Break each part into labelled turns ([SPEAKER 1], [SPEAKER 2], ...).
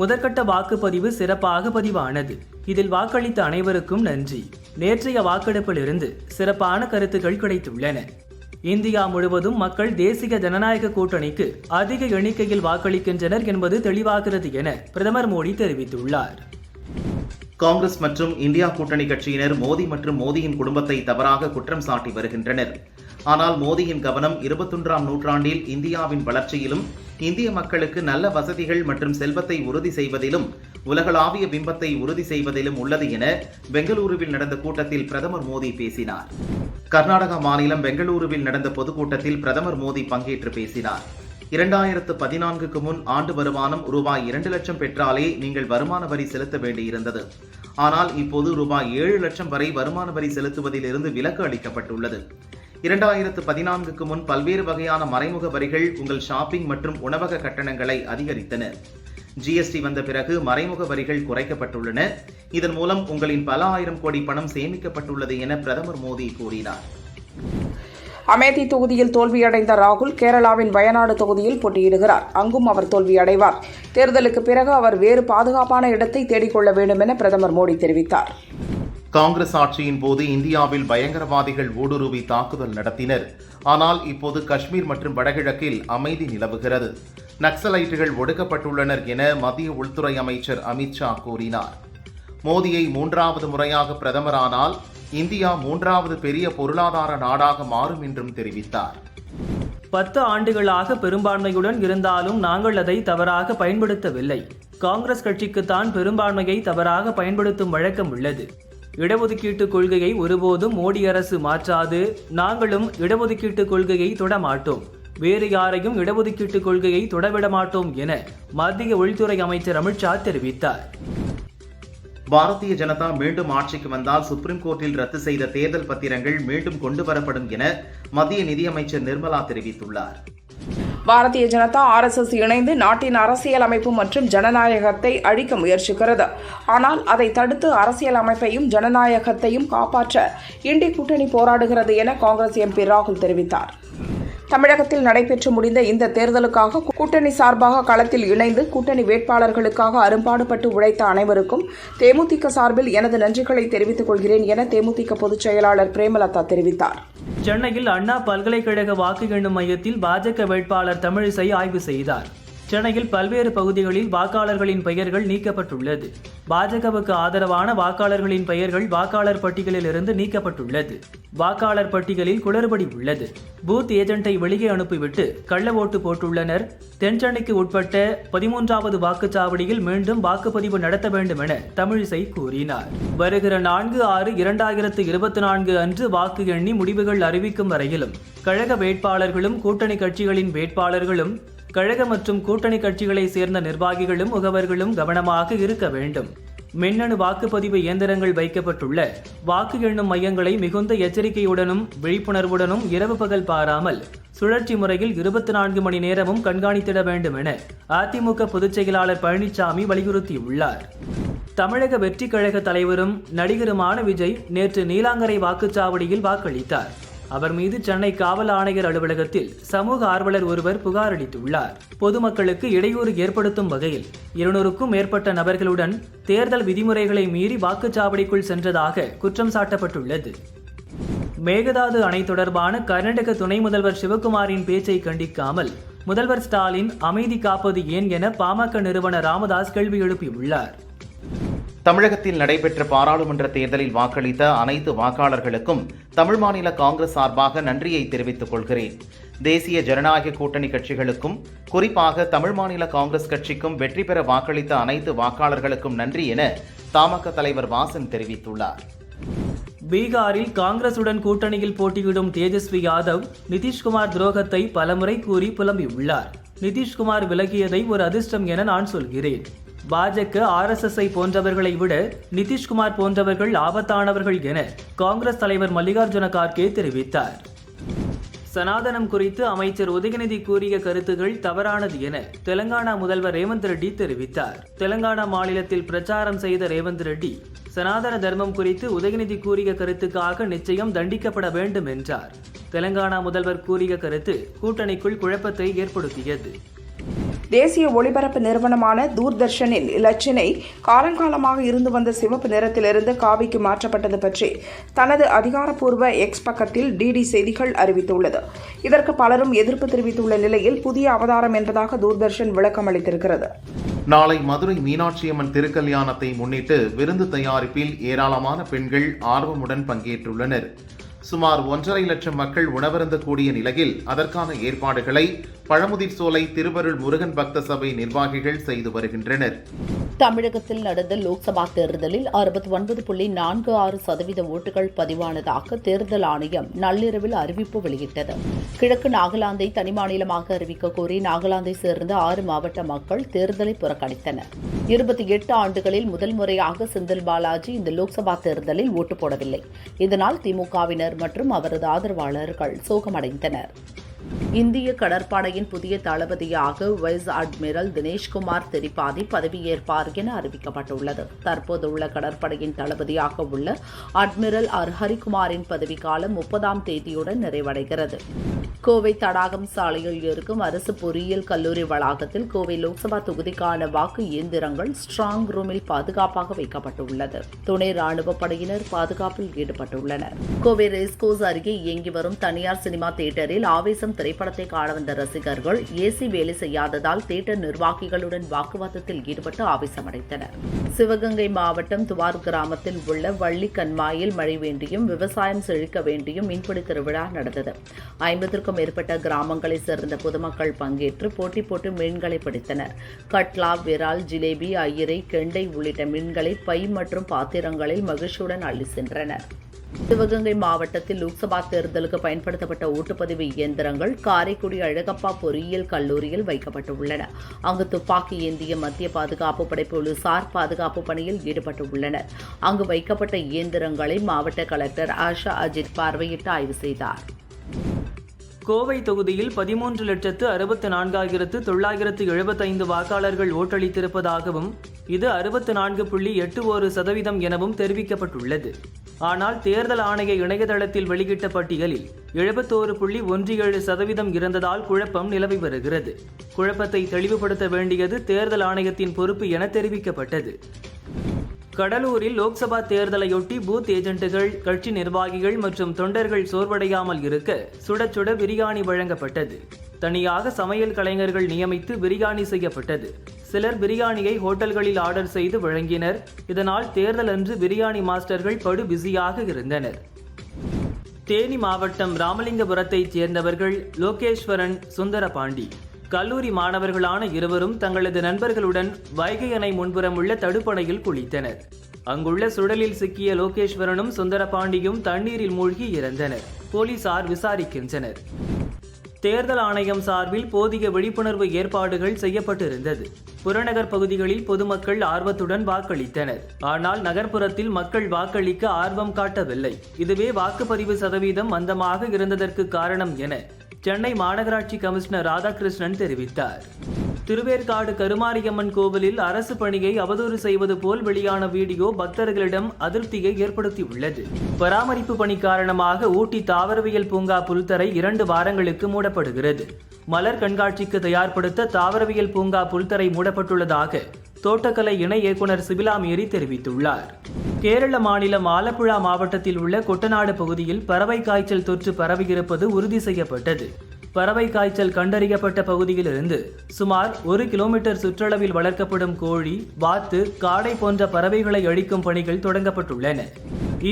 [SPEAKER 1] முதற்கட்ட வாக்குப்பதிவு சிறப்பாக பதிவானது. இதில் வாக்களித்த அனைவருக்கும் நன்றி. நேற்றைய வாக்கெடுப்பிலிருந்து சிறப்பான கருத்துக்கள் கிடைத்துள்ளன. இந்தியா முழுவதும் மக்கள் தேசிய ஜனநாயக கூட்டணிக்கு அதிக எண்ணிக்கையில் வாக்களிக்கின்றனர் என்பது தெளிவாகிறது என பிரதமர் மோடி தெரிவித்துள்ளார்.
[SPEAKER 2] காங்கிரஸ் மற்றும் இந்தியா கூட்டணி கட்சியினர் மோடி மற்றும் மோடியின் குடும்பத்தை தவறாக குற்றம் சாட்டி வருகின்றனர். ஆனால் மோடியின் கவனம் 21ஆம் நூற்றாண்டில் இந்தியாவின் வளர்ச்சியிலும் இந்திய மக்களுக்கு நல்ல வசதிகள் மற்றும் செல்வத்தை உறுதி செய்வதிலும் உலகளாவிய பிம்பத்தை உறுதி செய்வதிலும் உள்ளது என பெங்களூருவில் நடந்த கூட்டத்தில் பிரதமர் மோடி பேசினார். கர்நாடகா மாநிலம் பெங்களூருவில் நடந்த பொதுக்கூட்டத்தில் பிரதமர் மோடி பங்கேற்று பேசினார். 2014க்கு முன் ஆண்டு வருமானம் ரூபாய் 2 லட்சம் பெற்றாலே நீங்கள் வருமான வரி செலுத்த வேண்டியிருந்தது. ஆனால் இப்போது ரூபாய் 7 லட்சம் வரை வருமான வரி செலுத்துவதிலிருந்து விலக்கு அளிக்கப்பட்டுள்ளது. 2014க்கு முன் பல்வேறு வகையான மறைமுக வரிகள் உங்கள் ஷாப்பிங் மற்றும் உணவக கட்டணங்களை அதிகரித்தன. ஜிஎஸ்டி வந்த பிறகு மறைமுக வரிகள் குறைக்கப்பட்டுள்ளன. இதன் மூலம் உங்களின் பல ஆயிரம் கோடி பணம் சேமிக்கப்பட்டுள்ளது என பிரதமர் மோடி கூறினார்.
[SPEAKER 3] அமேதி தொகுதியில் தோல்வியடைந்த ராகுல் கேரளாவின் வயநாடு தொகுதியில் போட்டியிடுகிறார். அங்கும் அவர் தோல்வியடைவார். தேர்தலுக்கு பிறகு அவர் வேறு பாதுகாப்பான இடத்தை தேடிக்கொள்ள வேண்டும் என பிரதமர் மோடி தெரிவித்தார்.
[SPEAKER 2] காங்கிரஸ் ஆட்சியின் போது இந்தியாவில் பயங்கரவாதிகள் ஊடுருவி தாக்குதல் நடத்தினர். ஆனால் இப்போது காஷ்மீர் மற்றும் வடகிழக்கில் அமைதி நிலவுகிறது. நக்சலைட்டுகள் ஒடுக்கப்பட்டுள்ளனர் என மத்திய உள்துறை அமைச்சர் அமித்ஷா கூறினார். மோடியை 3வது முறையாக பிரதமரானால் இந்தியா 3வது பெரிய பொருளாதார நாடாக மாறும் என்றும் தெரிவித்தார்.
[SPEAKER 1] 10 ஆண்டுகளாக பெரும்பான்மையுடன் இருந்தாலும் நாங்கள் அதை தவறாக பயன்படுத்தவில்லை. காங்கிரஸ் கட்சிக்குத்தான் பெரும்பான்மையை தவறாக பயன்படுத்தும் வழக்கம் உள்ளது. இடஒதுக்கீட்டு கொள்கையை ஒருபோதும் மோடி அரசு மாற்றாது. நாங்களும் இடஒதுக்கீட்டு கொள்கையை தொடமாட்டோம். வேறு யாரையும் இடஒதுக்கீட்டு கொள்கையை தொடவிட மாட்டோம் என மத்திய உள்துறை அமைச்சர் அமித்ஷா தெரிவித்தார்.
[SPEAKER 2] பாரதிய ஜனதா மீண்டும் ஆட்சிக்கு வந்தால் சுப்ரீம் கோர்ட்டில் ரத்து செய்த தேர்தல் பத்திரங்கள் மீண்டும் கொண்டு வரப்படும் என மத்திய நிதியமைச்சர் நிர்மலா தெரிவித்துள்ளார்.
[SPEAKER 3] பாரதிய ஜனதா RSS இணைந்து நாட்டின் அரசியல் அமைப்பு மற்றும் ஜனநாயகத்தை அழிக்க முயற்சிக்கிறது. ஆனால் அதை தடுத்து அரசியல் அமைப்பையும் ஜனநாயகத்தையும் காப்பாற்ற இண்டி கூட்டணி போராடுகிறது என காங்கிரஸ் MP ராகுல் தெரிவித்தார். தமிழகத்தில் நடைபெற்று முடிந்த இந்த தேர்தலுக்காக கூட்டணி சார்பாக களத்தில் இணைந்து கூட்டணி வேட்பாளர்களுக்காக அரும்பாடுபட்டு உழைத்த அனைவருக்கும் தேமுதிக சார்பில் எனது நன்றிகளை தெரிவித்துக் கொள்கிறேன் என தேமுதிக பொதுச் செயலாளர் பிரேமலதா தெரிவித்தார்.
[SPEAKER 1] சென்னையில் அண்ணா பல்கலைக்கழக வாக்கு எண்ணும் மையத்தில் பாஜக வேட்பாளர் தமிழிசை ஆய்வு செய்தார். சென்னையில் பல்வேறு பகுதிகளில் வாக்காளர்களின் பெயர்கள் நீக்கப்பட்டுள்ளது. பாஜகவுக்கு ஆதரவான வாக்காளர்களின் பெயர்கள் வாக்காளர் பட்டியலில் இருந்து நீக்கப்பட்டுள்ளது. வாக்காளர் பட்டியலில் குளறுபடி உள்ளது. பூத் ஏஜென்ட்டை வெளியே அனுப்பிவிட்டு கள்ள ஓட்டு போட்டுள்ளனர். தென்சென்னைக்கு உட்பட்ட 13வது வாக்குச்சாவடியில் மீண்டும் வாக்குப்பதிவு நடத்த வேண்டும் என தமிழிசை கூறினார். வருகிற 4/6/2024 அன்று வாக்கு எண்ணி முடிவுகள் அறிவிக்கும் வரையிலும் கழக வேட்பாளர்களும் கூட்டணி கட்சிகளின் வேட்பாளர்களும் கழக மற்றும் கூட்டணி கட்சிகளை சேர்ந்த நிர்வாகிகளும் முகவர்களும் கவனமாக இருக்க வேண்டும். மின்னணு வாக்குப்பதிவு இயந்திரங்கள் வைக்கப்பட்டுள்ள வாக்கு எண்ணும் மையங்களை மிகுந்த எச்சரிக்கையுடனும் விழிப்புணர்வுடனும் இரவு பகல் பாராமல் சுழற்சி முறையில் 24 மணி நேரமும் கண்காணித்திட வேண்டும் என அதிமுக பொதுச் செயலாளர் பழனிசாமி வலியுறுத்தியுள்ளார். தமிழக வெற்றி கழக தலைவரும் நடிகருமான விஜய் நேற்று நீலாங்கரை வாக்குச்சாவடியில் வாக்களித்தார். அவர் மீது சென்னை காவல் ஆணையர் அலுவலகத்தில் சமூக ஆர்வலர் ஒருவர் புகார் அளித்துள்ளார். பொதுமக்களுக்கு இடையூறு ஏற்படுத்தும் வகையில் 200க்கும் மேற்பட்ட நபர்களுடன் தேர்தல் விதிமுறைகளை மீறி வாக்குச்சாவடிக்குள் சென்றதாக குற்றம் சாட்டப்பட்டுள்ளது. மேகதாது அணை தொடர்பான கர்நாடக துணை முதல்வர் சிவகுமாரின் பேச்சை கண்டிக்காமல் முதல்வர் ஸ்டாலின் அமைதி காப்பது ஏன் என பாமக நிறுவனர் ராமதாஸ் கேள்வி எழுப்பியுள்ளார்.
[SPEAKER 2] தமிழகத்தில் நடைபெற்ற பாராளுமன்ற தேர்தலில் வாக்களித்த அனைத்து வாக்காளர்களுக்கும் தமிழ் மாநில காங்கிரஸ் சார்பாக நன்றியை தெரிவித்துக் கொள்கிறேன். தேசிய ஜனநாயக கூட்டணி கட்சிகளுக்கும் குறிப்பாக தமிழ் மாநில காங்கிரஸ் கட்சிக்கும் வெற்றி பெற வாக்களித்த அனைத்து வாக்காளர்களுக்கும் நன்றி என தமாக தலைவர் வாசன் தெரிவித்துள்ளார்.
[SPEAKER 1] பீகாரில் காங்கிரசுடன் கூட்டணியில் போட்டியிடும் தேஜஸ்வி யாதவ் நிதிஷ்குமார் துரோகத்தை பலமுறை கூறி புலம்பியுள்ளார். நிதிஷ்குமார் விலகியதை ஒரு அதிர்ஷ்டம் என நான் சொல்கிறேன். பாஜக RSSஐ போன்றவர்களை விட நிதிஷ்குமார் போன்றவர்கள் ஆபத்தானவர்கள் என காங்கிரஸ் தலைவர் மல்லிகார்ஜுன கார்கே தெரிவித்தார். சனாதனம் குறித்து அமைச்சர் உதயநிதி கூறிய கருத்துகள் தவறானது என தெலங்கானா முதல்வர் ரேவந்த் ரெட்டி தெரிவித்தார். தெலங்கானா மாநிலத்தில் பிரச்சாரம் செய்த ரேவந்த் ரெட்டி சனாதன தர்மம் குறித்து உதயநிதி கூறிய கருத்துக்காக நிச்சயம் தண்டிக்கப்பட வேண்டும் என்றார். தெலங்கானா முதல்வர் கூறிய கருத்து கூட்டணிக்குள் குழப்பத்தை ஏற்படுத்தியது.
[SPEAKER 3] தேசிய ஒளிபரப்பு நிறுவனமான தூர்தர்ஷனின் இலச்சினை காலங்காலமாக இருந்து வந்த சிவப்பு நிறத்திலிருந்து காவிக்கு மாற்றப்பட்டது பற்றி தனது அதிகாரப்பூர்வ எக்ஸ் பக்கத்தில் டிடி செய்திகள் அறிவித்துள்ளது. இதற்கு பலரும் எதிர்ப்பு தெரிவித்துள்ள நிலையில் புதிய அவதாரம் என்பதாக தூர்தர்ஷன் விளக்கம் அளித்திருக்கிறது.
[SPEAKER 2] நாளை மதுரை மீனாட்சியம்மன் திருக்கல்யாணத்தை முன்னிட்டு விருந்து தயாரிப்பில் ஏராளமான பெண்கள் ஆர்வமுடன் பங்கேற்றுள்ளனர். சுமார் 1.5 லட்சம் மக்கள் உணவருந்தக்கூடிய நிலையில் அதற்கான ஏற்பாடுகளை பழமுதிர் சோலை திருவருள் முருகன் பக்த சபை நிர்வாகிகள் செய்து வருகின்றனர்.
[SPEAKER 4] தமிழகத்தில் நடந்த லோக்சபா தேர்தலில் 69.46% ஓட்டுகள் பதிவானதாக தேர்தல் ஆணையம் நள்ளிரவில் அறிவிப்பு வெளியிட்டது. கிழக்கு நாகாலாந்தை தனிமாநிலமாக அறிவிக்க கோரி நாகாலாந்தை சேர்ந்த 6 மாவட்ட மக்கள் தேர்தலை புறக்கணித்தனர். 28 ஆண்டுகளில் முதல் முறையாக செந்தில் பாலாஜி இந்த லோக்சபா தேர்தலில் ஓட்டு போடவில்லை. இதனால் திமுகவினர் மற்றும் அவரது ஆதரவாளர்கள் சோகமடைந்தனர். இந்திய கடற்படையின் புதிய தளபதியாக வைஸ் அட்மிரல் தினேஷ்குமார் திரிபாதி பதவியேற்பார் என அறிவிக்கப்பட்டுள்ளது. தற்போதுள்ள கடற்படையின் தளபதியாக உள்ள அட்மிரல் ஹரிகுமாரின் பதவிக்காலம் 30ஆம் தேதியுடன் நிறைவடைகிறது. கோவை தடாகம் சாலையில் இருக்கும் அரசு பொறியியல் கல்லூரி வளாகத்தில் கோவை லோக்சபா தொகுதிக்கான வாக்கு இயந்திரங்கள் ஸ்ட்ராங் ரூமில் பாதுகாப்பாக வைக்கப்பட்டுள்ளது. துணை ராணுவ படையினர் பாதுகாப்பில் ஈடுபட்டுள்ளனர். கோவை ரேஸ்கோர்ஸ் அருகே இயங்கி வரும் தனியார் சினிமா தியேட்டரில் ஆவேசம் திரைப்படத்தை காண வந்த ரசிகர்கள் ஏசி வேலை செய்யாததால் தியேட்டர் நிர்வாகிகளுடன் வாக்குவாதத்தில் ஈடுபட்டு ஆவேசமடைந்தனர். சிவகங்கை மாவட்டம் துவார் கிராமத்தில் உள்ள வள்ளி கண்மாயில் மழை வேண்டியும் விவசாயம் செழிக்க வேண்டியும் மீன்பிடி திருவிழா நடந்தது. 50க்கும் மேற்பட்ட கிராமங்களைச் சேர்ந்த பொதுமக்கள் பங்கேற்று போட்டி போட்டு மீன்களை பிடித்தனர். கட்லா, விரால், ஜிலேபி, ஐயரை, கெண்டை உள்ளிட்ட மீன்களை பை மற்றும் பாத்திரங்களில் மகிழ்ச்சியுடன் அள்ளி சென்றனர். சிவகங்கை மாவட்டத்தில் லோக்சபா தேர்தலுக்கு பயன்படுத்தப்பட்ட ஓட்டுப்பதிவு இயந்திரங்கள் காரைக்குடி அழகப்பா பொறியியல் கல்லூரியில் வைக்கப்பட்டுள்ளன. அங்கு துப்பாக்கி ஏந்திய மத்திய பாதுகாப்பு படை போலீசார் பாதுகாப்பு பணியில் ஈடுபட்டுள்ளனர். அங்கு வைக்கப்பட்ட இயந்திரங்களை மாவட்ட கலெக்டர் ஆஷா அஜித் பார்வையிட்டு ஆய்வு செய்தார்.
[SPEAKER 1] கோவை தொகுதியில் 13,64,975 வாக்காளர்கள் ஓட்டளித்திருப்பதாகவும் இது 64.81% எனவும் தெரிவிக்கப்பட்டுள்ளது. ஆனால் தேர்தல் ஆணைய இணையதளத்தில் வெளியிட்ட பட்டியலில் 71.17% இருந்ததால் குழப்பம் நிலவி வருகிறது. குழப்பத்தை தெளிவுபடுத்த வேண்டியது தேர்தல் ஆணையத்தின் பொறுப்பு என தெரிவிக்கப்பட்டது. கடலூரில் லோக்சபா தேர்தலையொட்டி பூத் ஏஜென்ட்டுகள், கட்சி நிர்வாகிகள் மற்றும் தொண்டர்கள் சோர்வடையாமல் இருக்க சுட சுட பிரியாணி வழங்கப்பட்டது. தனியாக சமையல் கலைஞர்கள் நியமித்து பிரியாணி செய்யப்பட்டது. சிலர் பிரியாணியை ஹோட்டல்களில் ஆர்டர் செய்து வழங்கினர். இதனால் தேர்தல் அன்று பிரியாணி மாஸ்டர்கள் படு பிஸியாக இருந்தனர். தேனி மாவட்டம் ராமலிங்கபுரத்தைச் சேர்ந்தவர்கள் லோகேஸ்வரன், சுந்தரபாண்டி. கல்லூரி மாணவர்களான இருவரும் தங்களது நண்பர்களுடன் வைகை அணை முன்புறம் உள்ள தடுப்பணையில் குளித்தனர். அங்குள்ள சுழலில் சிக்கிய லோகேஸ்வரனும் சுந்தரபாண்டியும் தண்ணீரில் மூழ்கி இறந்தனர். போலீசார் விசாரிக்கின்றனர். தேர்தல் ஆணையம் சார்பில் போதிய விழிப்புணர்வு ஏற்பாடுகள் செய்யப்பட்டிருந்தது. புறநகர் பகுதிகளில் பொதுமக்கள் ஆர்வத்துடன் வாக்களித்தனர். ஆனால் நகர்ப்புறத்தில் மக்கள் வாக்களிக்க ஆர்வம் காட்டவில்லை. இதுவே வாக்குப்பதிவு சதவீதம் மந்தமாக இருந்ததற்கு காரணம் என சென்னை மாநகராட்சி கமிஷனர் ராதாகிருஷ்ணன் தெரிவித்தார். திருவேற்காடு கருமாரியம்மன் கோவிலில் அரசு பணியை அவதூறு செய்வது போல் வெளியான வீடியோ பக்தர்களிடம் அதிருப்தியை ஏற்படுத்தியுள்ளது. பராமரிப்பு பணி காரணமாக ஊட்டி தாவரவியல் பூங்கா புல்தரை 2 வாரங்களுக்கு மூடப்படுகிறது. மலர் கண்காட்சிக்கு தயார்படுத்த தாவரவியல் பூங்கா புல்தரை மூடப்பட்டுள்ளதாக தோட்டக்கலை இணை இயக்குனர் சிபிலா மேரி தெரிவித்துள்ளார். கேரள மாநிலம் ஆலப்புழா மாவட்டத்தில் உள்ள கொட்டநாடு பகுதியில் பறவை காய்ச்சல் தொற்று பரவியிருப்பது உறுதி செய்யப்பட்டது. பறவை காய்ச்சல் கண்டறியப்பட்ட பகுதியிலிருந்து சுமார் 1 கிலோமீட்டர் சுற்றளவில் வளர்க்கப்படும் கோழி, வாத்து, காடை போன்ற பறவைகளை அழிக்கும் பணிகள் தொடங்கப்பட்டுள்ளன.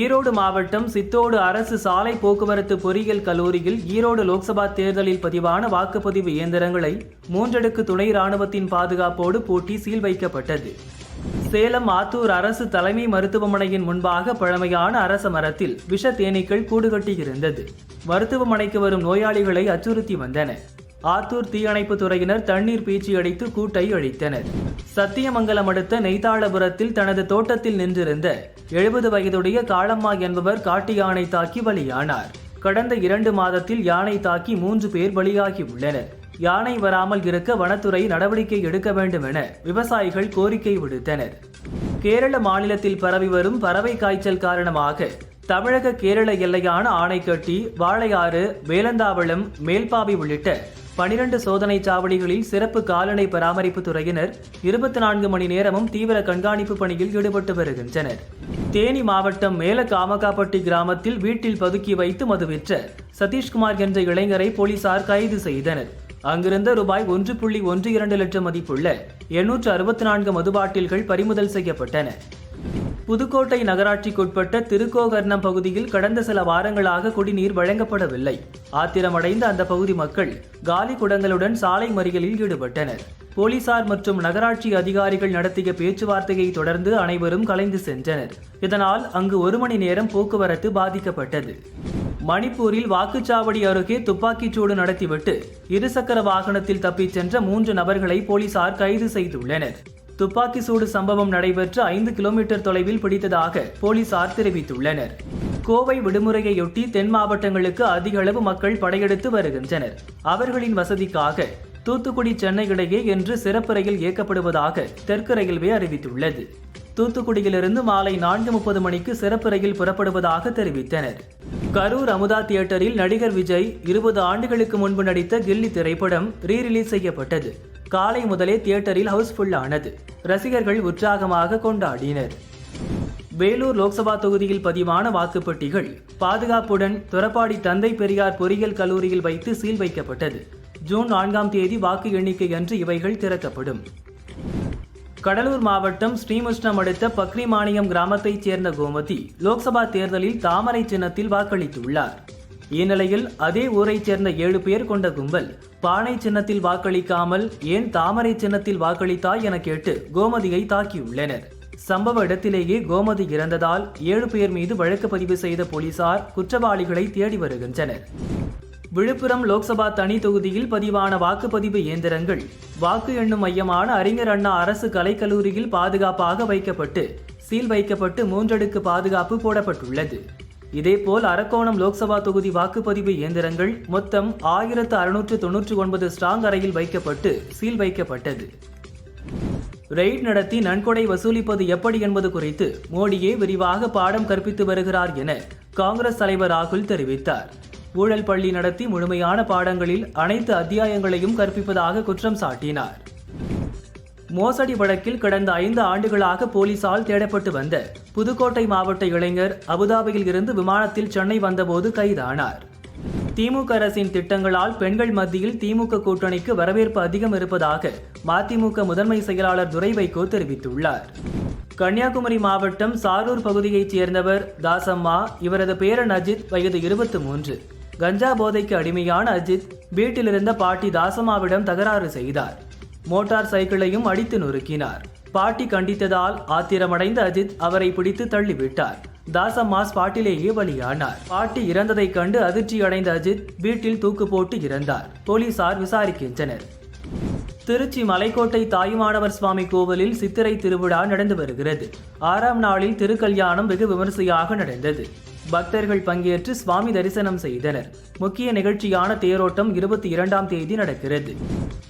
[SPEAKER 1] ஈரோடு மாவட்டம் சித்தோடு அரசு சாலை போக்குவரத்து பொறியியல் கல்லூரியில் ஈரோடு லோக்சபா தேர்தலில் பதிவான வாக்குப்பதிவு இயந்திரங்களை 3 அடுக்கு துணை ராணுவத்தின் பாதுகாப்போடு பூட்டி சீல் வைக்கப்பட்டது. சேலம் ஆத்தூர் அரசு தலைமை மருத்துவமனையின் முன்பாக பழமையான அரச மரத்தில் விஷ தேனீக்கள் கூடுகட்டியிருந்தது. மருத்துவமனைக்கு வரும் நோயாளிகளை அச்சுறுத்தி வந்தன. ஆத்தூர் தீயணைப்பு துறையினர் தண்ணீர் பீச்சி அடித்து கூட்டை அழித்தனர். சத்தியமங்கலம் அடுத்த நெய்தாளபுரத்தில் தனது தோட்டத்தில் நின்றிருந்த 70 வயதுடைய காளம்மா என்பவர் காட்டு யானை தாக்கி பலியானார். கடந்த 2 மாதத்தில் யானை தாக்கி 3 பேர் பலியாகி உள்ளனர். யானை வராமல் இருக்க வனத்துறை நடவடிக்கை எடுக்க வேண்டும் என விவசாயிகள் கோரிக்கை விடுத்தனர். கேரள மாநிலத்தில் பரவி வரும் பறவை காய்ச்சல் காரணமாக தமிழக கேரள எல்லையான ஆனைக்கட்டி, வாளையாறு, வேலந்தாவளம், மேல்பாவி உள்ளிட்ட 12 சோதனை சாவடிகளில் சிறப்பு கால்நடை பராமரிப்பு துறையினர் 24 மணி நேரமும் தீவிர கண்காணிப்பு பணியில் ஈடுபட்டு வருகின்றனர். தேனி மாவட்டம் மேல காமகாப்பட்டி கிராமத்தில் வீட்டில் பதுக்கி வைத்து மது விற்ற சதீஷ்குமார் என்ற இளைஞரை போலீசார் கைது செய்தனர். அங்கிருந்த ரூபாய் 1.12 லட்சம் மதிப்புள்ள 864 மது பாட்டில்கள் பறிமுதல் செய்யப்பட்டன. புதுக்கோட்டை நகராட்சிக்குட்பட்ட திருக்கோகர்ணம் பகுதியில் கடந்த சில வாரங்களாக குடிநீர் வழங்கப்படவில்லை. ஆத்திரமடைந்த அந்த பகுதி மக்கள் காலி குடங்களுடன் சாலை மறியலில் ஈடுபட்டனர். போலீசார் மற்றும் நகராட்சி அதிகாரிகள் நடத்திய பேச்சுவார்த்தையை தொடர்ந்து அனைவரும் கலைந்து சென்றனர். இதனால் அங்கு 1 மணி நேரம் போக்குவரத்து பாதிக்கப்பட்டது. மணிப்பூரில் வாக்குச்சாவடி அருகே துப்பாக்கிச்சூடு நடத்திவிட்டு இருசக்கர வாகனத்தில் தப்பிச் சென்ற 3 நபர்களை போலீசார் கைது செய்துள்ளனர். துப்பாக்கி சூடு சம்பவம் நடைபெற்ற 5 கிலோமீட்டர் தொலைவில் பிடித்ததாக போலீசார் தெரிவித்துள்ளனர். கோவை விடுமுறையொட்டி தென் மாவட்டங்களுக்கு அதிக அளவு மக்கள் படையெடுத்து வருகின்றனர். அவர்களின் வசதிக்காக தூத்துக்குடி சென்னை இடையே இன்று சிறப்பு ரயில் இயக்கப்படுவதாக தெற்கு ரயில்வே அறிவித்துள்ளது. தூத்துக்குடியிலிருந்து மாலை 4:30 மணிக்கு சிறப்பு ரயில் புறப்படுவதாக தெரிவித்தனர். கரூர் அமுதா தியேட்டரில் நடிகர் விஜய் 20 ஆண்டுகளுக்கு முன்பு நடித்த கில்லி திரைப்படம் ரீரிலீஸ் செய்யப்பட்டது. காலை முதலே தியேட்டரில் ஹவுஸ்ஃபுல் ஆனது. ரசிகர்கள் உற்சாகமாக கொண்டாடினர். வேலூர் லோக்சபா தொகுதியில் பதிவான வாக்குப்பெட்டிகள் பாதுகாப்புடன் துரப்பாடி தந்தை பெரியார் பொறியியல் கல்லூரியில் வைத்து சீல் வைக்கப்பட்டது. ஜூன் 4ஆம் தேதி வாக்கு எண்ணிக்கை அன்று இவைகள் திறக்கப்படும். கடலூர் மாவட்டம் ஸ்ரீமுஷ்ணம் அடுத்த பக்ரிமானியம் கிராமத்தைச் சேர்ந்த கோமதி லோக்சபா தேர்தலில் தாமரை சின்னத்தில் வாக்களித்துள்ளார். இந்நிலையில் அதே ஊரைச் சேர்ந்த 7 பேர் கொண்ட கும்பல் பானை சின்னத்தில் வாக்களிக்காமல் ஏன் தாமரை சின்னத்தில் வாக்களித்தாய் என கேட்டு கோமதியை தாக்கியுள்ளனர். சம்பவ இடத்திலேயே கோமதி இறந்ததால் 7 பேர் மீது வழக்கு பதிவு செய்த போலீசார் குற்றவாளிகளை தேடி வருகின்றனர். விழுப்புரம் லோக்சபா தனி தொகுதியில் பதிவான வாக்குப்பதிவு இயந்திரங்கள் வாக்கு எண்ணும் மையமான அறிஞர் அண்ணா அரசு கலைக்கல்லூரியில் பாதுகாப்பாக வைக்கப்பட்டு சீல் வைக்கப்பட்டு 3 அடுக்கு பாதுகாப்பு போடப்பட்டுள்ளது. இதேபோல் அரக்கோணம் லோக்சபா தொகுதி வாக்குப்பதிவு இயந்திரங்கள் மொத்தம் 1699 ஸ்ட்ராங் அறையில் வைக்கப்பட்டு சீல் வைக்கப்பட்டது. ரெய்ட் நடத்தி நன்கொடை வசூலிப்பது எப்படி என்பது குறித்து மோடியே விரிவாக பாடம் கற்பித்து வருகிறார் என காங்கிரஸ் தலைவர் ராகுல் தெரிவித்தார். ஊழல் பள்ளி நடத்தி முழுமையான பாடங்களில் அனைத்து அத்தியாயங்களையும் கற்பிப்பதாக குற்றம் சாட்டினார். மோசடி வழக்கில் கடந்த 5 ஆண்டுகளாக போலீசால் தேடப்பட்டு வந்த புதுக்கோட்டை மாவட்ட இளைஞர் அபுதாபியில் இருந்து விமானத்தில் சென்னை வந்தபோது கைதானார். திமுக அரசின் திட்டங்களால் பெண்கள் மத்தியில் திமுக கூட்டணிக்கு வரவேற்பு அதிகம் இருப்பதாக மதிமுக முதன்மை செயலாளர் துரை வைகோ தெரிவித்துள்ளார். கன்னியாகுமரி மாவட்டம் சாரூர் பகுதியைச் சேர்ந்தவர் தாசம்மா. இவரது பேரன் அஜித் வயது 23. கஞ்சா போதைக்கு அடிமையான அஜித் வீட்டிலிருந்த பாட்டி தாசம்மாவிடம் தகராறு செய்தார். மோட்டார் சைக்கிளையும் அடித்து நொறுக்கினார். பாட்டி கண்டித்ததால் ஆத்திரமடைந்த அஜித் அவரை பிடித்து தள்ளிவிட்டார். தாசம்மா ஸ்பாட்டிலேயே பலியானார். பாட்டி இறந்ததைக் கண்டு அதிர்ச்சியடைந்த அஜித் வீட்டில் தூக்கு போட்டு இறந்தார். போலீசார் விசாரிக்கின்றனர். திருச்சி மலைக்கோட்டை தாயுமானவர் சுவாமி கோவிலில் சித்திரை திருவிழா நடந்து வருகிறது. 6ஆம் நாளில் திருக்கல்யாணம் வெகு விமரிசையாக நடந்தது. பக்தர்கள் பங்கேற்று சுவாமி தரிசனம் செய்தனர். முக்கிய நிகழ்ச்சியான தேரோட்டம் 22ஆம் தேதி நடக்கிறது.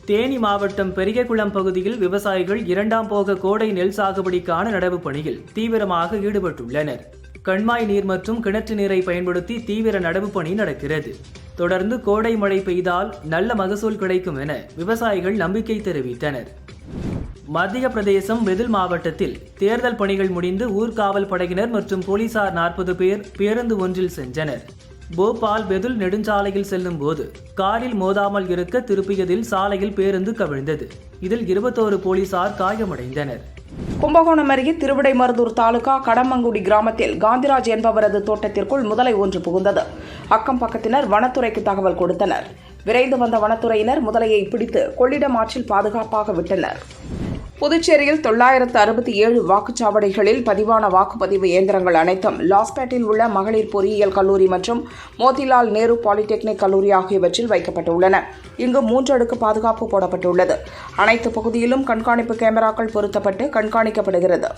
[SPEAKER 1] தேனி மாவட்டம் பெரியகுளம் பகுதியில் விவசாயிகள் 2ஆம் போக கோடை நெல் சாகுபடிக்கான நடவு பணியில் தீவிரமாக ஈடுபட்டுள்ளனர். கண்மாய் நீர் மற்றும் கிணற்று நீரை பயன்படுத்தி தீவிர நடவு பணி நடக்கிறது. தொடர்ந்து கோடை மழை பெய்தால் நல்ல மகசூல் கிடைக்கும் என விவசாயிகள் நம்பிக்கை தெரிவித்தனர். மத்திய பிரதேசம் பெதுல் மாவட்டத்தில் தேர்தல் பணிகள் முடிந்து ஊர்காவல் படையினர் மற்றும் போலீசார் 40 பேர் பேருந்து ஒன்றில் சென்றனர். போபால் பெதுல் நெடுஞ்சாலையில் செல்லும் போது காரில் மோதாமல் இருக்க திருப்பியதில் சாலையில் பேருந்து கவிழ்ந்தது. இதில் 21 போலீசார் காயமடைந்தனர்.
[SPEAKER 3] கும்பகோணம் அருகே திருவிடைமருதூர் தாலுகா கடமங்குடி கிராமத்தில் காந்திராஜ் என்பவரது தோட்டத்திற்குள் முதலை ஒன்று புகுந்தது. அக்கம் பக்கத்தினர் வனத்துறைக்கு தகவல் கொடுத்தனர். விரைந்து வந்த வனத்துறையினர் முதலையை பிடித்து கொள்ளிடம் ஆற்றில் பாதுகாப்பாக விட்டனர். புதுச்சேரியில் 967 வாக்குச்சாவடிகளில் பதிவான வாக்குப்பதிவு இயந்திரங்கள் அனைத்தும் லாஸ்பேட்டில் உள்ள மகளிர் பொறியியல் கல்லூரி மற்றும் மோதிலால் நேரு பாலிடெக்னிக் கல்லூரி ஆகியவற்றில் வைக்கப்பட்டுள்ளன. இங்கு 3 அடுக்கு பாதுகாப்பு போடப்பட்டுள்ளது. அனைத்து பகுதியிலும் கண்காணிப்பு கேமராக்கள் பொருத்தப்பட்டு கண்காணிக்கப்படுகிறது.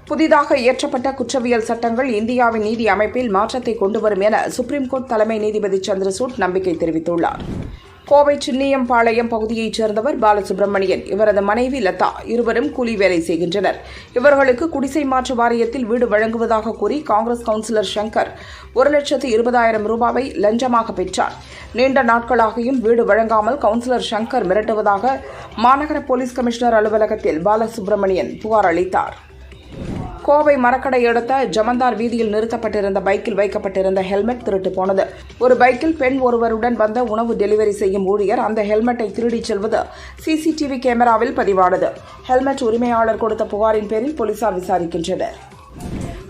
[SPEAKER 3] புதிதாக இயற்றப்பட்ட குற்றவியல் சட்டங்கள் இந்தியாவின் நீதி அமைப்பில் மாற்றத்தை கொண்டுவரும் என சுப்ரீம் கோர்ட் தலைமை நீதிபதி சந்திரசூட் நம்பிக்கை தெரிவித்துள்ளார். கோவை சின்னியம்பாளையம் பகுதியைச் சேர்ந்தவர் பாலசுப்ரமணியன். இவரது மனைவி லதா இருவரும் கூலி வேலை செய்கின்றனர். இவர்களுக்கு குடிசை மாற்று வாரியத்தில் வீடு வழங்குவதாக கூறி காங்கிரஸ் கவுன்சிலர் சங்கர் 1,20,000 ரூபாயை லஞ்சமாக பெற்றார். நீண்ட நாட்களாகியும் வீடு வழங்காமல் கவுன்சிலர் சங்கர் மிரட்டுவதாக மாநகர போலீஸ் கமிஷனர் அலுவலகத்தில் பாலசுப்ரமணியன் புகார் அளித்தார். கோவை மரக்கடை அடுத்த ஜமந்தார் வீதியில் நிறுத்தப்பட்டிருந்த பைக்கில் வைக்கப்பட்டிருந்த ஹெல்மெட் திருட்டு போனது. ஒரு பைக்கில் பெண் ஒருவருடன் வந்த உணவு டெலிவரி செய்யும் ஊழியர் அந்த ஹெல்மெட்டை திருடிச் செல்வது சிசிடிவி கேமராவில் பதிவானது. ஹெல்மெட் உரிமையாளர் கொடுத்த புகாரின் பேரில் போலீசார் விசாரிக்கின்றனர்.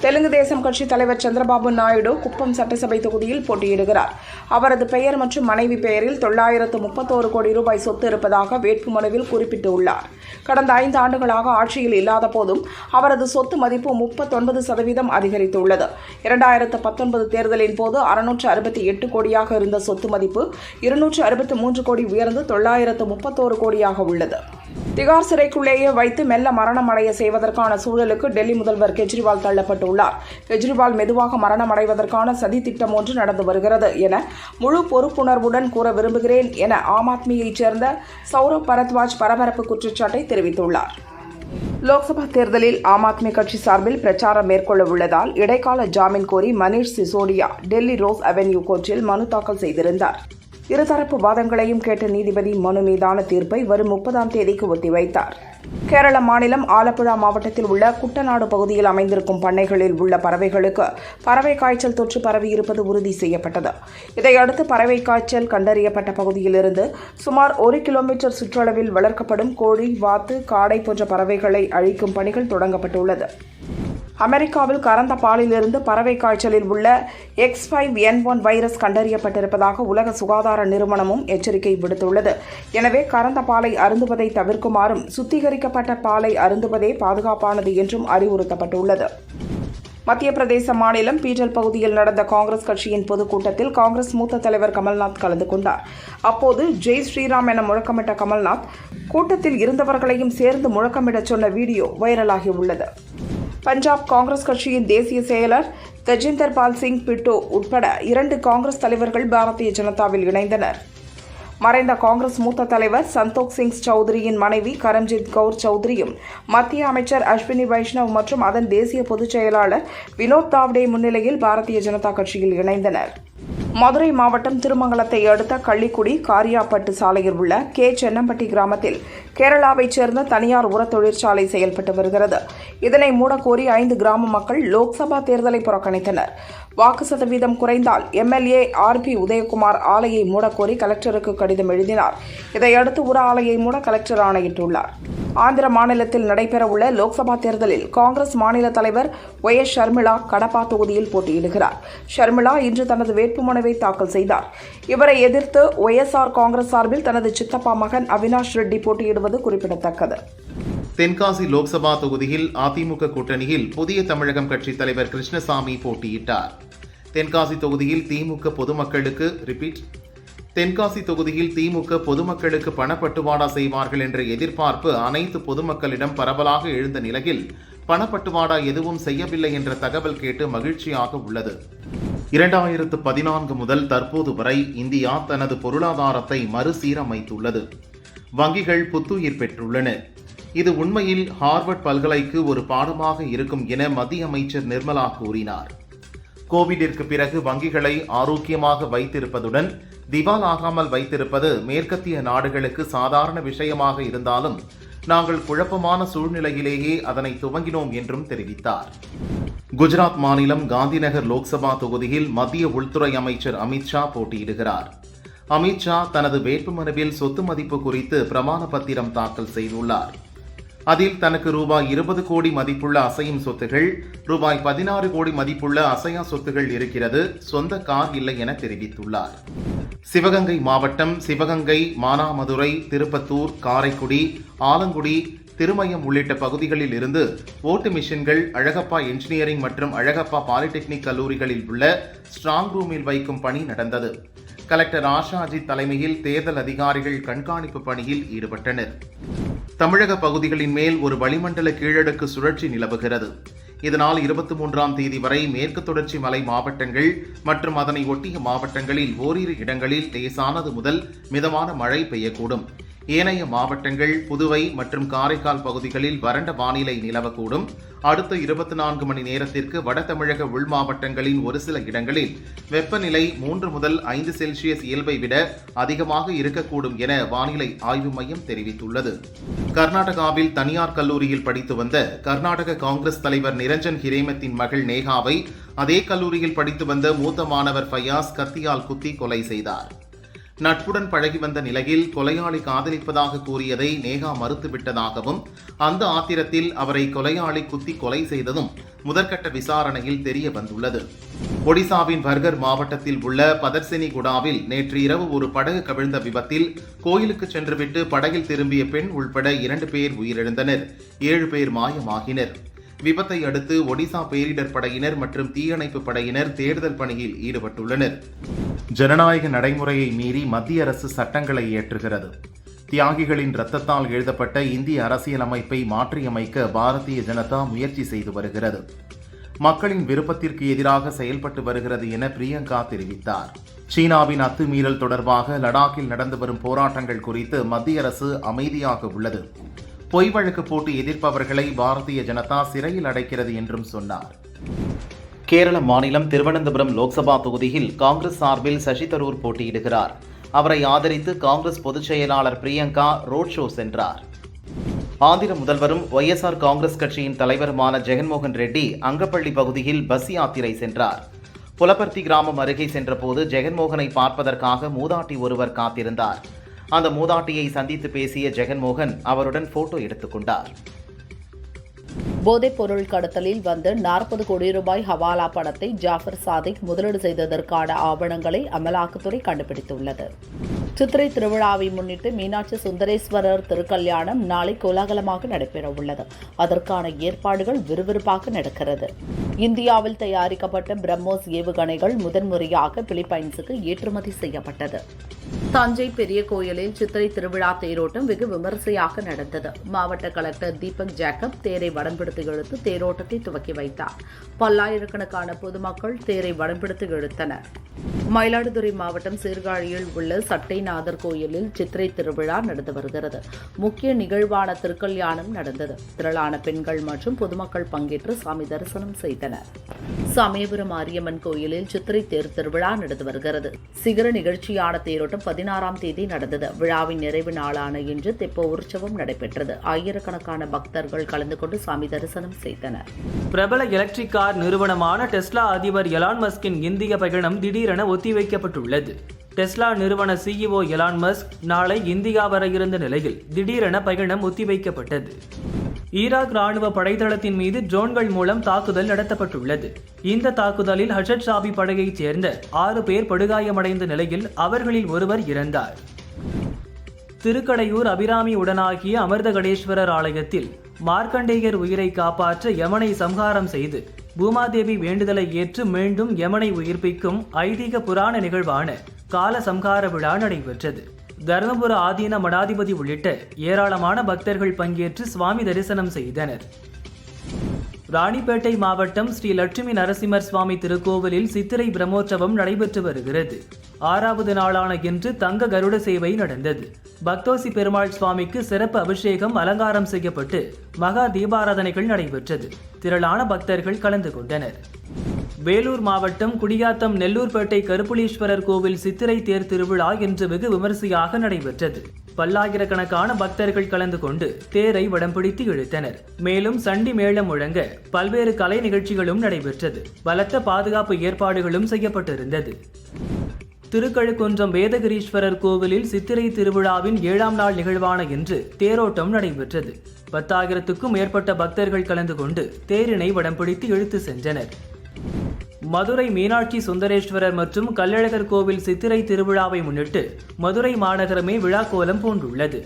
[SPEAKER 3] தெலுங்கு தேசம் கட்சி தலைவர் சந்திரபாபு நாயுடு குப்பம் சட்டசபை தொகுதியில் போட்டியிடுகிறார். அவரது பெயர் மற்றும் மனைவி பெயரில் 931 கோடி ரூபாய் சொத்து இருப்பதாக வேட்புமனுவில் குறிப்பிட்டுள்ளார். கடந்த 5 ஆண்டுகளாக ஆட்சியில் இல்லாத போதும் அவரது சொத்து மதிப்பு 39% அதிகரித்துள்ளது. 2019 தேர்தலின் போது 668 கோடியாக இருந்த சொத்து மதிப்பு 263 கோடி உயர்ந்து 931 கோடியாக உள்ளது. திகார் சிறைக்குள்ளேயே வைத்து மெல்ல மரணம் அடைய செய்வதற்கான சூழலுக்கு டெல்லி முதல்வர் கெஜ்ரிவால் தள்ளப்பட்டுள்ளார். கெஜ்ரிவால் மெதுவாக மரணம் அடைவதற்கான சதி திட்டம் ஒன்று நடந்து வருகிறது என முழு பொறுப்புணர்வுடன் கூற விரும்புகிறேன் என ஆம் ஆத்மியைச் சேர்ந்த சௌரவ் பரத்வாஜ் பரபரப்பு குற்றச்சாட்டை தெரிவித்துள்ளார். லோக்சபா தேர்தலில் ஆம் ஆத்மி கட்சி சார்பில் பிரச்சாரம் மேற்கொள்ள உள்ளதால் இடைக்கால ஜாமீன் கோரி மனீஷ் சிசோடியா டெல்லி ரோஸ் அவென்யூ கோர்ட்டில் மனு தாக்கல் செய்திருந்தார். இருதரப்பு வாதங்களையும் கேட்ட நீதிபதி மனு மீதான தீர்ப்பை வரும் 30ஆம் தேதிக்கு ஒத்திவைத்தார். கேரள மாநிலம் ஆலப்புழா மாவட்டத்தில் உள்ள குட்டநாடு பகுதியில் அமைந்திருக்கும் பண்ணைகளில் உள்ள பறவைகளுக்கு பறவை காய்ச்சல் தொற்று பரவியிருப்பது உறுதி செய்யப்பட்டது. இதையடுத்து பறவை காய்ச்சல் கண்டறியப்பட்ட பகுதியிலிருந்து சுமார் 1 கிலோமீட்டர் சுற்றளவில் வளர்க்கப்படும் கோழி, வாத்து, காடை போன்ற பறவைகளை அழிக்கும் பணிகள் தொடங்கப்பட்டுள்ளது. அமெரிக்காவில் கறந்த பாலிலிருந்து பறவை காய்ச்சலில் உள்ள X5N1 வைரஸ் கண்டறியப்பட்டிருப்பதாக உலக சுகாதார நிறுவனமும் எச்சரிக்கை விடுத்துள்ளது. எனவே கறந்த பாலை அருந்துவதை தவிர்க்குமாறும் சுத்திகரிக்கப்பட்ட பாலை அருந்துவதே பாதுகாப்பானது என்றும் அறிவுறுத்தப்பட்டுள்ளது. மத்திய பிரதேச மாநிலம் பீட்டல் பகுதியில் நடந்த காங்கிரஸ் கட்சியின் பொதுக்கூட்டத்தில் காங்கிரஸ் மூத்த தலைவர் கமல்நாத் கலந்து கொண்டார். அப்போது ஜெய் ஸ்ரீராம் என முழக்கமிட்ட கமல்நாத் கூட்டத்தில் இருந்தவர்களையும் சேர்ந்து முழக்கமிடச் சொன்ன வீடியோ வைரலாகியுள்ளது. பஞ்சாப் காங்கிரஸ் கட்சியின் தேசிய செயலர் தஜிந்தர் பால் சிங் பிட்டோ உட்பட 2 காங்கிரஸ் தலைவர்கள் பாரதிய ஜனதாவில் இணைந்தனர். மறைந்த காங்கிரஸ் மூத்த தலைவர் சந்தோக் சிங் சௌத்ரியின் மனைவி கரம்ஜித் கவுர் சௌத்ரியும் மத்திய அமைச்சர் அஸ்வினி வைஷ்ணவ் மற்றும் அதன் தேசிய பொதுச் செயலாளர் வினோத் தாவ்டே முன்னிலையில் பாரதிய ஜனதா கட்சியில் இணைந்தனர். மதுரை மாவட்டம் திருமங்கலத்தை அடுத்த கள்ளிக்குடி காரியாப்பட்டு சாலையில் உள்ள சென்னம்பட்டி கிராமத்தில் கேரளாவைச் சேர்ந்த தனியார் உர தொழிற்சாலை செயல்பட்டு வருகிறது. இதனை மூடக்கோரி 5 கிராம மக்கள் லோக்சபா தேர்தலை புறக்கணித்தனர். வாக்கு சதவீதம் குறைந்தால் எம்எல்ஏ RP உதயகுமார் ஆலையை மூடக்கோரி கலெக்டருக்கு கடிதம் எழுதினார். இதையடுத்து உர ஆலையை மூட கலெக்டர் ஆணையிட்டுள்ளார். ஆந்திர மாநிலத்தில் நடைபெறவுள்ள லோக்சபா தேர்தலில் காங்கிரஸ் மாநில தலைவர் YS ஷர்மிளா கடப்பா தொகுதியில் போட்டியிடுகிறார். ஷர்மிளா இன்று தனது வேட்புமனுவை தாக்கல் செய்தார். இவரை எதிர்த்து YSR காங்கிரஸ் சார்பில் தனது சித்தப்பா மகன் அவினாஷ் ரெட்டி போட்டியிடுவது குறிப்பிடத்தக்கது.
[SPEAKER 2] தென்காசி லோக்சபா தொகுதியில் அதிமுக கூட்டணியில் புதிய தமிழகம் கட்சி தலைவர் கிருஷ்ணசாமி போட்டியிட்டார். தென்காசி தொகுதியில் திமுக பொதுமக்களுக்கு பணப்பட்டுவாடா செய்வார்கள் என்ற எதிர்பார்ப்பு அனைத்து பொதுமக்களிடம் பரவலாக எழுந்த நிலையில் பணப்பட்டுவாடா எதுவும் செய்யவில்லை என்ற தகவல் கேட்டு மகிழ்ச்சியாக உள்ளது. 2014 முதல் தற்போது வரை இந்தியா தனது பொருளாதாரத்தை மறுசீரமைத்துள்ளது. வங்கிகள் புத்துயிர் பெற்றுள்ளன. இது உண்மையில் ஹார்வர்ட் பல்கலைக்கு ஒரு பாடமாக இருக்கும் என மத்திய அமைச்சர் நிர்மலா கூறினார். கோவிடிற்கு பிறகு வங்கிகளை ஆரோக்கியமாக வைத்திருப்பதுடன் திவாலாகாமல் வைத்திருப்பது மேற்கத்திய நாடுகளுக்கு சாதாரண விஷயமாக இருந்தாலும் நாங்கள் குழப்பமான சூழ்நிலையிலேயே அதனை துவங்கினோம் என்றும் தெரிவித்தார். குஜராத் மாநிலம் காந்திநகர் லோக்சபா தொகுதியில் மத்திய உள்துறை அமைச்சர் அமித்ஷா போட்டியிடுகிறார். அமித்ஷா தனது வேட்புமனுவில் சொத்து மதிப்பு குறித்து பிரமாண பத்திரம் தாக்கல் செய்துள்ளார். அதில் தனக்கு ரூபாய் 20 கோடி மதிப்புள்ள அசையும் சொத்துகள், ரூபாய் 16 கோடி மதிப்புள்ள அசையா சொத்துகள் இருக்கிறது, சொந்த கார் இல்லை என தெரிவித்துள்ளார். சிவகங்கை மாவட்டம் சிவகங்கை, மானாமதுரை, திருப்பத்தூர், காரைக்குடி, ஆலங்குடி, திருமயம் உள்ளிட்ட பகுதிகளில் இருந்து ஓட்டு மிஷின்கள் அழகப்பா என்ஜினியரிங் மற்றும் அழகப்பா பாலிடெக்னிக் கல்லூரிகளில் உள்ள ஸ்ட்ராங் ரூமில் வைக்கும் பணி நடந்தது. கலெக்டர் ஆஷா அஜித் தலைமையில் தேர்தல் அதிகாரிகள் கண்காணிப்பு பணியில் ஈடுபட்டனர். தமிழக பகுதிகளின் மேல் ஒரு வளிமண்டல கீழடுக்கு சுழற்சி நிலவுகிறது. இதனால் 23ஆம் தேதி வரை மேற்கு தொடர்ச்சி மலை மாவட்டங்கள் மற்றும் அதனை ஒட்டிய மாவட்டங்களில் ஓரிரு இடங்களில் லேசானது முதல் மிதமான மழை பெய்யக்கூடும். ஏனைய மாவட்டங்கள், புதுவை மற்றும் காரைக்கால் பகுதிகளில் வறண்ட வானிலை நிலவக்கூடும். அடுத்த 24 மணி நேரத்திற்கு வட தமிழக உள் மாவட்டங்களின் ஒரு சில இடங்களில் வெப்பநிலை 3 முதல் 5 செல்சியஸ் இயல்பை விட அதிகமாக இருக்கக்கூடும் என வானிலை ஆய்வு மையம் தெரிவித்துள்ளது. கர்நாடகாவில் தனியார் கல்லூரியில் படித்து வந்த கர்நாடக காங்கிரஸ் தலைவர் நிரஞ்சன் ஹிரேமத்தின் மகள் நேகாவை அதே கல்லூரியில் படித்து வந்த மூத்த மாணவர் ஃபயாஸ் கத்தியால் குத்தி கொலை செய்தார். நட்புடன் பழகி வந்த நிலையில் கொலையாளி காதலிப்பதாக கூறியதை நேகா மறுத்துவிட்டதாகவும், அந்த ஆத்திரத்தில் அவரை கொலையாளி குத்தி கொலை செய்ததும் முதற்கட்ட விசாரணையில் தெரிய வந்துள்ளது. ஒடிசாவின் பர்கர் மாவட்டத்தில் உள்ள பதர்செனிகுடாவில் நேற்று இரவு ஒரு படகு கவிழ்ந்த விபத்தில் கோயிலுக்கு சென்றுவிட்டு படகில் திரும்பிய பெண் உள்பட 2 பேர் உயிரிழந்தனர். 7 பேர் மாயமாகினர். விபத்தை அடுத்து ஒடிசா பேரிடர் படையினர் மற்றும் தீயணைப்பு படையினர் தேடுதல் பணியில் ஈடுபட்டுள்ளனர். ஜனநாயக நடைமுறையை மீறி மத்திய அரசு சட்டங்களை இயற்றுகிறது. தியாகிகளின் இரத்தத்தால் எழுதப்பட்ட இந்திய அரசியலமைப்பை மாற்றியமைக்க பாரதிய ஜனதா முயற்சி செய்து வருகிறது. மக்களின் விருப்பத்திற்கு எதிராக செயல்பட்டு வருகிறது என பிரியங்கா தெரிவித்தார். சீனாவின் அத்துமீறல் தொடர்பாக லடாக்கில் நடந்து வரும் போராட்டங்கள் குறித்து மத்திய அரசு அமைதியாக உள்ளது. பொய் வழக்கு போட்டு எதிர்ப்பவர்களை பாரதிய ஜனதா சிறையில் அடைக்கிறது என்றும் சொன்னார். கேரள மாநிலம் திருவனந்தபுரம் லோக்சபா தொகுதியில் காங்கிரஸ் சார்பில் சசி தரூர் போட்டியிடுகிறார். அவரை ஆதரித்து காங்கிரஸ் பொதுச் செயலாளர் பிரியங்கா ரோட் ஷோ சென்றார். ஆந்திர முதல்வரும் YSR காங்கிரஸ் கட்சியின் தலைவருமான ஜெகன்மோகன் ரெட்டி அங்கப்பள்ளி பகுதியில் பஸ் யாத்திரை சென்றார். புலப்பர்த்தி கிராமம் அருகே சென்றபோது ஜெகன்மோகனை பார்ப்பதற்காக மூதாட்டி ஒருவர் காத்திருந்தார். அந்த மூதாட்டியை சந்தித்து பேசிய ஜெகன்மோகன் அவருடன் போட்டோ எடுத்துக்கொண்டார்.
[SPEAKER 4] போதைப் பொருள் கடத்தலில் வந்த 40 கோடி ரூபாய் ஹவாலா பணத்தை ஜாஃபர் சாதிக் முதலீடு செய்ததற்கான ஆவணங்களை அமலாக்கத்துறை கண்டுபிடித்துள்ளது. சித்திரை திருவிழாவை முன்னிட்டு மீனாட்சி சுந்தரேஸ்வரர் திருக்கல்யாணம் நாளை கோலாகலமாக நடைபெறவுள்ளது. அதற்கான ஏற்பாடுகள் விறுவிறுப்பாக நடக்கிறது. இந்தியாவில் தயாரிக்கப்பட்ட பிரம்மோஸ் ஏவுகணைகள் முதன்முறையாக பிலிப்பைன்ஸுக்கு ஏற்றுமதி செய்யப்பட்டது. தஞ்சை பெரிய கோயிலில் சித்திரை திருவிழா தேரோட்டம் வெகு விமரிசையாக நடந்தது. மாவட்ட கலெக்டர் தீபக் ஜேக்கப் தேரை வடம்பிடித்து இழுத்து தேரோட்டத்தை துவக்கி வைத்தார். பல்லாயிரக்கணக்கான பொதுமக்கள் தேரை வடம்பிடித்து இழுத்தனர். மயிலாடுதுறை மாவட்டம் சீர்காழியில் உள்ள சட்டைநாதர் கோயிலில் சித்திரை திருவிழா நடந்து வருகிறது. முக்கிய நிகழ்வான திருக்கல்யாணம் நடந்தது. திரளான பெண்கள் மற்றும் பொதுமக்கள் பங்கேற்று சாமி தரிசனம் செய்தனர். சமயபுரம் மாரியம்மன் கோயிலில் சித்திரை தேர் திருவிழா நடந்து வருகிறது. சிகர நிகழ்ச்சியான தேரோட்டம் 16ஆம் தேதி நடந்தது. விழாவின் நிறைவு நாளான இன்று தெப்ப உற்சவம் நடைபெற்றது. ஆயிரக்கணக்கான பக்தர்கள் கலந்து கொண்டு சாமி தரிசனம் செய்தனர்.
[SPEAKER 1] பிரபல எலக்ட்ரிக் கார் நிறுவனமான டெஸ்லா அதிபர் எலான் மஸ்கின் இந்திய பயணம் திடீரென ஒத்திவைக்கப்பட்டுள்ளது. டெஸ்லா நிறுவன CEO எலான் மஸ்க் நாளை இந்தியா வர இருந்த நிலையில் திடீரென பயணம் ஒத்திவைக்கப்பட்டது. ஈராக் ராணுவ படைத்தளத்தின் மீது ட்ரோன்கள் மூலம் தாக்குதல் நடத்தப்பட்டுள்ளது. இந்த தாக்குதலில் ஹஷட் ஷாபி படையைச் சேர்ந்த 6 பேர் படுகாயமடைந்த நிலையில் அவர்களில் ஒருவர் இறந்தார். திருக்கடையூர் அபிராமி உடனாகிய அமிர்தகடேஸ்வரர் ஆலயத்தில் மார்க்கண்டேயர் உயிரை காப்பாற்ற யமனை சம்ஹாரம் செய்து பூமாதேவி வேண்டுதலை ஏற்று மீண்டும் யமனை உயிர்ப்பிக்கும் ஐதீக புராண நிகழ்வான கால சம்ஹார விழா நடைபெற்றது. தர்மபுர ஆதீன மடாதிபதி உள்ளிட்ட ஏராளமான பக்தர்கள் பங்கேற்று சுவாமி தரிசனம் செய்தனர். ராணிப்பேட்டை மாவட்டம் ஸ்ரீ லட்சுமி நரசிம்மர் சுவாமி திருக்கோவிலில் சித்திரை பிரம்மோற்சவம் நடைபெற்று வருகிறது. 6வது நாளான இன்று தங்க கருட சேவை நடந்தது. பக்தோசி பெருமாள் சுவாமிக்கு சிறப்பு அபிஷேகம் அலங்காரம் செய்யப்பட்டு மகா தீபாராதனைகள் நடைபெற்றது. திரளான பக்தர்கள் கலந்து கொண்டனர். வேலூர் மாவட்டம் குடியாத்தம் நெல்லூர்பேட்டை கருப்புலீஸ்வரர் கோவில் சித்திரை தேர் திருவிழா இன்று வெகு விமரிசையாக நடைபெற்றது. பல்லாயிரக்கணக்கான பக்தர்கள் கலந்து கொண்டு தேரை வடம்பிடித்து இழுத்தனர். மேலும் சண்டி மேளம் முழங்க பல்வேறு கலை நிகழ்ச்சிகளும் நடைபெற்றது. பலத்த பாதுகாப்பு ஏற்பாடுகளும் செய்யப்பட்டிருந்தது. திருக்கழுக்குன்றம் வேதகிரீஸ்வரர் கோவிலில் சித்திரை திருவிழாவின் 7ஆம் நாள் நிகழ்வான இன்று தேரோட்டம் நடைபெற்றது. 10,000க்கும் மேற்பட்ட பக்தர்கள் கலந்து கொண்டு தேரினை வடம்பிடித்து இழுத்து சென்றனர். மதுரை மீனாட்சி சுந்தரேஸ்வரர் மற்றும் கள்ளழகர் கோவில் சித்திரை திருவிழாவை முன்னிட்டு மதுரை மாநகரமே விழாக்கோலம் பூண்டுள்ளது.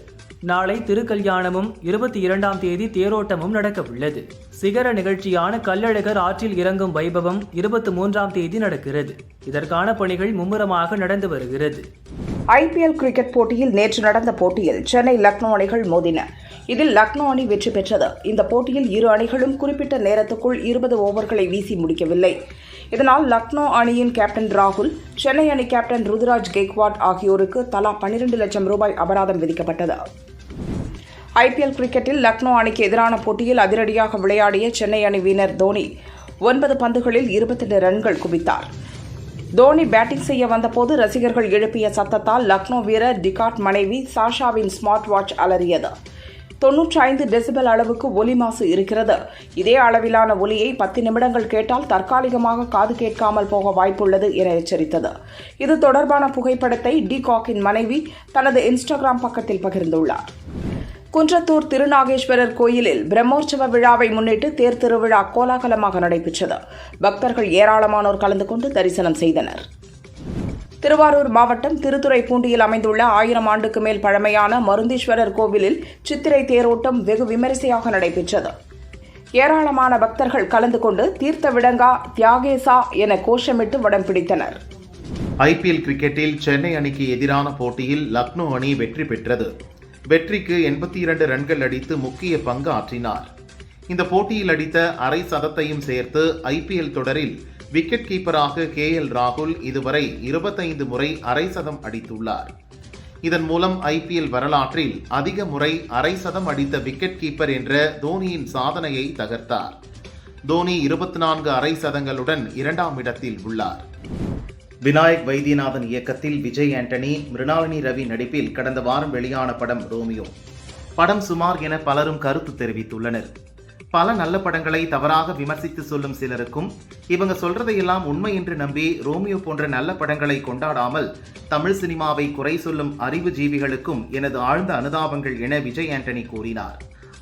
[SPEAKER 1] நாளை திருக்கல்யாணமும் 22ஆம் தேதி தேரோட்டமும் நடக்கவுள்ளது. சிகர நிகழ்ச்சியான கள்ளழகர் ஆற்றில் இறங்கும் வைபவம் 23ஆம் தேதி நடக்கிறது. இதற்கான பணிகள் மும்முரமாக நடந்து வருகிறது.
[SPEAKER 3] IPL கிரிக்கெட் போட்டியில் நேற்று நடந்த போட்டியில் சென்னை லக்னோ அணிகள் மோதின. இதில் லக்னோ அணி வெற்றி பெற்றது. இந்த போட்டியில் இரு அணிகளும் குறிப்பிட்ட நேரத்துக்குள் 20 ஓவர்களை வீசி முடிக்கவில்லை. இதனால் லக்னோ அணியின் கேப்டன் ராகுல் சென்னை அணி கேப்டன் ருதுராஜ் கெய்க்வாட் ஆகியோருக்கு தலா 12 லட்சம் ரூபாய் அபராதம் விதிக்கப்பட்டது. ஐபிஎல் கிரிக்கெட்டில் லக்னோ அணிக்கு எதிரான போட்டியில் அதிரடியாக விளையாடிய சென்னை அணி வீரர் தோனி 9 பந்துகளில் 22 ரன்கள் குவித்தார். தோனி பேட்டிங் செய்ய வந்தபோது ரசிகர்கள் எழுப்பிய சத்தத்தால் லக்னோ வீரர் டிகாட் மனைவி சாஷாவின் ஸ்மார்ட் வாட்ச் அலறியது. 95 டெசிபல் அளவுக்கு ஒலி மாசு இருக்கிறது. இதே அளவிலான ஒலியை 10 நிமிடங்கள் கேட்டால் தற்காலிகமாக காது கேட்காமல் போக வாய்ப்புள்ளது என எச்சரித்தது. இது தொடர்பான புகைப்படத்தை டிகாக்கின் மனைவி தனது இன்ஸ்டாகிராம் பக்கத்தில் பகிர்ந்துள்ளார். குன்றத்தூர் திருநாகேஸ்வரர் கோயிலில் பிரம்மோற்சவ விழாவை முன்னிட்டு தேர் திருவிழா கோலாகலமாக நடைபெற்றது. பக்தர்கள் ஏராளமானோர் கலந்து கொண்டு தரிசனம் செய்தனர். திருவாரூர் மாவட்டம் திருத்துறைப்பூண்டியில் அமைந்துள்ள 1000 ஆண்டுக்கு மேல் பழமையான மருந்தீஸ்வரர் கோவிலில் சித்திரை தேரோட்டம் வெகு விமரிசையாக நடைபெற்றது. ஏராளமான பக்தர்கள் கலந்து கொண்டு தீர்த்த விடங்கா தியாகேசா என கோஷமிட்டு வடம் பிடித்தனர்.
[SPEAKER 2] ஐபிஎல் கிரிக்கெட்டில் சென்னை அணிக்கு எதிரான போட்டியில் லக்னோ அணி வெற்றி பெற்றது. வெற்றிக்கு 82 ரன்கள் அடித்து முக்கிய பங்கு ஆற்றினார். இந்த போட்டியில் அடித்த அரை சதத்தையும் சேர்த்து ஐபிஎல் தொடரில் விக்கெட் கீப்பராக KL ராகுல் இதுவரை 25 முறை அரை சதம் அடித்துள்ளார். இதன் மூலம் ஐபிஎல் வரலாற்றில் அதிக முறை அரை சதம் அடித்த விக்கெட் கீப்பர் என்ற தோனியின் சாதனையை தகர்த்தார். தோனி 24 அரை சதங்களுடன் 2ஆம் இடத்தில் உள்ளார். விநாயக் வைத்தியநாதன் இயக்கத்தில் விஜய் ஆண்டனி, மிருணாளினி ரவி நடிப்பில் கடந்த வாரம் வெளியான படம் ரோமியோ. படம் சுமார் என பலரும் கருத்து தெரிவித்துள்ளனர். பல நல்ல படங்களை தவறாக விமர்சித்து சொல்லும் சிலருக்கும் இவங்க சொல்றதையெல்லாம் உண்மை என்று நம்பி ரோமியோ போன்ற நல்ல படங்களை கொண்டாடாமல் தமிழ் சினிமாவை குறை சொல்லும் அறிவு ஜீவிகளுக்கும் எனது ஆழ்ந்த அனுதாபங்கள் என விஜய் ஆண்டனி கூறினார்.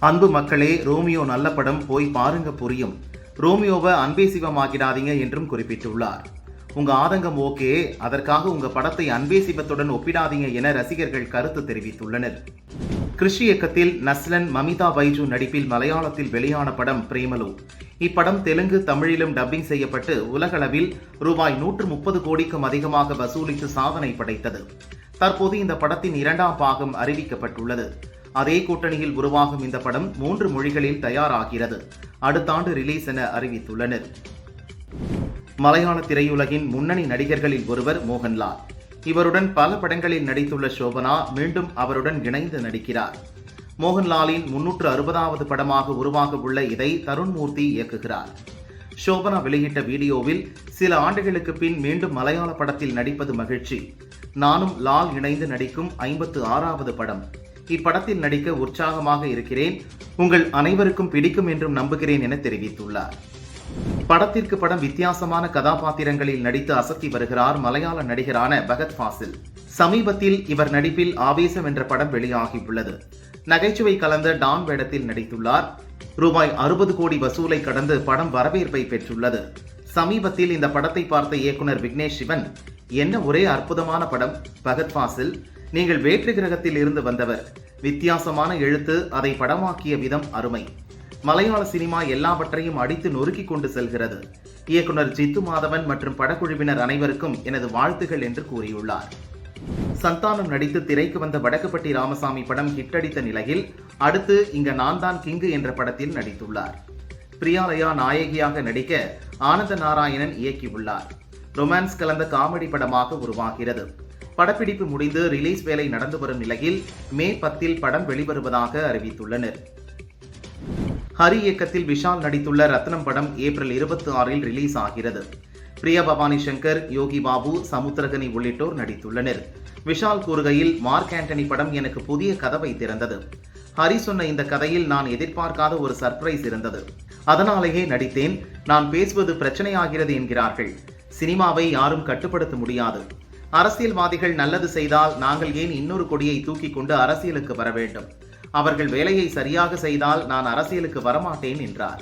[SPEAKER 2] அன்பு மக்களே, ரோமியோ நல்ல படம், போய் பாருங்க புரியும். ரோமியோவை அன்பே சிவமாக்கிடாதீங்க என்றும் குறிப்பிட்டுள்ளார். உங்க ஆதங்கம் ஓகே, அதற்காக உங்க படத்தை அன்பே சிவத்துடன் ஒப்பிடாதீங்க என ரசிகர்கள் கருத்து தெரிவித்துள்ளனர். கிறிஷ் இயக்கத்தில் நஸ்லன், மமிதா பைஜு நடிப்பில் மலையாளத்தில் வெளியான படம் பிரேமலு. இப்படம் தெலுங்கு, தமிழிலும் டப்பிங் செய்யப்பட்டு உலகளவில் ரூபாய் 130 கோடிக்கும் அதிகமாக வசூலித்து சாதனை படைத்தது. தற்போது இந்த படத்தின் 2ஆம் பாகம் அறிவிக்கப்பட்டுள்ளது. அதே கூட்டணியில் உருவாகும் இந்த படம் 3 மொழிகளில் தயாராகிறது. அடுத்த ஆண்டு ரிலீஸ் என அறிவித்துள்ளனர். மலையாள திரையுலகின் முன்னணி நடிகர்களில் ஒருவர் மோகன்லால். இவருடன் பல படங்களில் நடித்துள்ள சோபனா மீண்டும் அவருடன் இணைந்து நடிக்கிறார். மோகன்லாலின் 360வது படமாக உருவாக உள்ள இதை தருண்மூர்த்தி இயக்குகிறார். சோபனா வெளியிட்ட வீடியோவில் சில ஆண்டுகளுக்கு பின் மீண்டும் மலையாள படத்தில் நடிப்பது மகிழ்ச்சி. நானும் லால் இணைந்து நடிக்கும் 56வது படம். இப்படத்தில் நடிக்க உற்சாகமாக இருக்கிறேன். உங்கள் அனைவருக்கும் பிடிக்கும் என்றும் நம்புகிறேன் என தெரிவித்துள்ளார். படத்திற்கு படம் வித்தியாசமான கதாபாத்திரங்களில் நடித்து அசத்தி வருகிறார் மலையாள நடிகரான பகத் ஃபாசில். சமீபத்தில் இவர் நடிப்பில் ஆவேசம் என்ற படம் வெளியாகியுள்ளது. நகைச்சுவை கலந்த டான் வேடத்தில் நடித்துள்ளார். ரூபாய் 60 கோடி வசூலை கடந்து படம் வரவேற்பை பெற்றுள்ளது. சமீபத்தில் இந்த படத்தை பார்த்த இயக்குனர் விக்னேஷ் சிவன், என்ன ஒரே அற்புதமான படம் பகத் ஃபாசில், நீங்கள் வேற்று கிரகத்தில் இருந்து வந்தவர், வித்தியாசமான எழுத்து, அதை படமாக்கிய விதம் அருமை. மலையாள சினிமா எல்லாவற்றையும் அடித்து நொறுக்கிக் கொண்டு செல்கிறது. இயக்குனர் ஜித்து மாதவன் மற்றும் படக்குழுவினர் அனைவருக்கும் எனது வாழ்த்துகள் என்று கூறியுள்ளார். சந்தானம் நடித்து திரைக்கு வந்த வடக்குப்பட்டி ராமசாமி படம் ஹிட் அடித்த நிலையில் அடுத்து இங்க நான் தான் கிங்கு என்ற படத்தில் நடித்துள்ளார். பிரியாலயா நாயகியாக நடிக்க ஆனந்த நாராயணன் இயக்கியுள்ளார். ரொமான்ஸ் கலந்த காமெடி படமாக உருவாகிறது. படப்பிடிப்பு முடிந்து ரிலீஸ் வேலை நடந்து வரும் நிலையில் மே 10 படம் வெளிவருவதாக அறிவித்துள்ளனர். ஹரி இயக்கத்தில் விஷால் நடித்துள்ள ரத்னம் படம் ஏப்ரல் 26 ரிலீஸ் ஆகிறது. பிரியா பவானி சங்கர், யோகி பாபு, சமுத்திரகனி உள்ளிட்டோர் நடித்துள்ளனர். விஷால் கூறுகையில், மார்க் ஆண்டனி படம் எனக்கு புதிய கதவை திறந்தது. ஹரி சொன்ன இந்த கதையில் நான் எதிர்பார்க்காத ஒரு சர்ப்ரைஸ் இருந்தது. அதனாலேயே நடித்தேன். நான் பேசுவது பிரச்சனையாகிறது என்கிறார்கள். சினிமாவை யாரும் கட்டுப்படுத்த முடியாது. அரசியல்வாதிகள் நல்லது செய்தால் நாங்கள் ஏன் இன்னொரு கொடியை தூக்கி கொண்டு அரசியலுக்கு வர வேண்டும்? அவர்கள் வேலையை சரியாக செய்தால் நான் அரசியலுக்கு வரமாட்டேன் என்றார்.